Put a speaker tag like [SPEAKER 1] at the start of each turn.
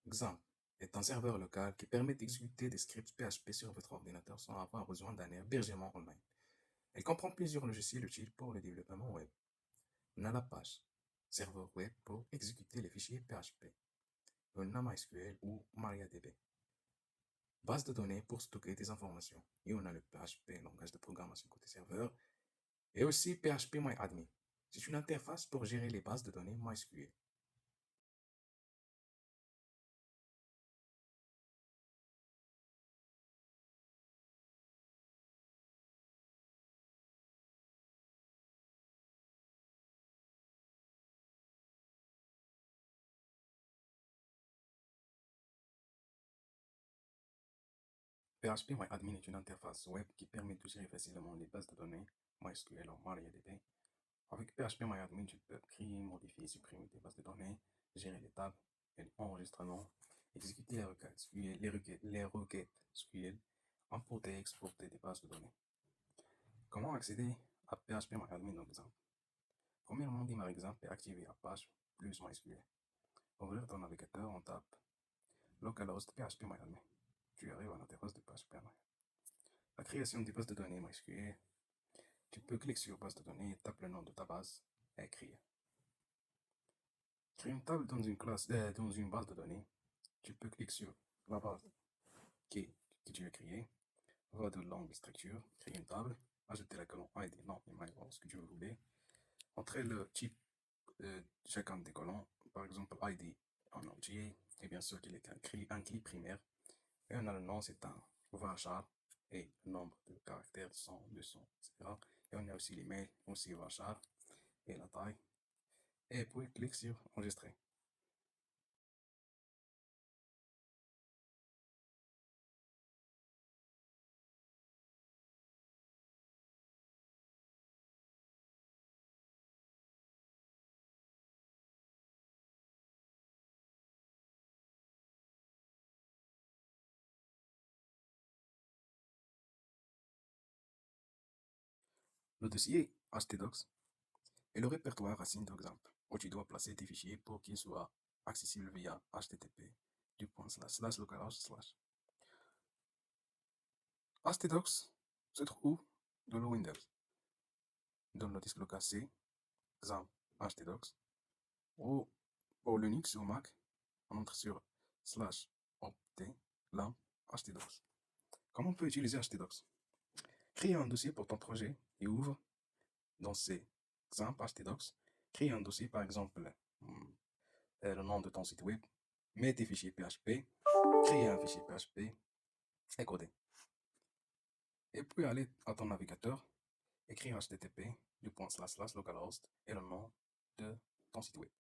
[SPEAKER 1] XAMPP est un serveur local qui permet d'exécuter des scripts PHP sur votre ordinateur sans avoir besoin d'un hébergement online. Elle comprend plusieurs logiciels utiles pour le développement web. On a la page serveur web pour exécuter les fichiers PHP. On a MySQL ou MariaDB. Base de données pour stocker des informations. Et on a le PHP, langage de programmation côté serveur. Et aussi PHP MyAdmin. C'est une interface pour gérer les bases de données MySQL. PHP MyAdmin est une interface web qui permet de gérer facilement les bases de données MySQL ou MariaDB. Avec PHP MyAdmin, tu peux créer, modifier, supprimer tes bases de données, gérer les tables et l'enregistrement, exécuter les requêtes SQL, les requêtes SQL, importer et exporter des bases de données. Comment accéder à PHP MyAdmin dans l'exemple? Premièrement, démarrer l'exemple et activer la page plus MySQL. Ouvrir ton navigateur, on tape localhost PHP MyAdmin. Tu arrives à l'interface de PHP MyAdmin. La création des bases de données MySQL. Tu peux cliquer sur base de données, tape le nom de ta base et écrire. Créer une table dans une classe, dans une base de données. Tu peux cliquer sur la base que tu veux créer. Va de l'angle structure, créer une table, ajouter la colonne ID, nom, email, ce que tu veux voulez. Entrer le type de chacun des colonnes, par exemple ID en entier, et bien sûr qu'il est un clé primaire. Et on a le nom, c'est un varchar, et le nombre de caractères 100, 200, etc. Et on a aussi l'email, aussi varchar, et la taille. Et puis clique sur enregistrer. Le dossier htdocs est le répertoire racine d'exemple où tu dois placer tes fichiers pour qu'ils soient accessibles via http localhost /. htdocs se trouve dans le Windows. Dans le disque local C, XAMPP htdocs, ou pour Linux ou Mac, on entre sur /opt lamp htdocs. Comment on peut utiliser htdocs? Crée un dossier pour ton projet et ouvre dans ces XAMPP htdocs. Crée un dossier, par exemple, le nom de ton site web, mets tes fichiers PHP, crée un fichier PHP et coder. Et puis aller à ton navigateur, écrire http localhost et le nom de ton site web.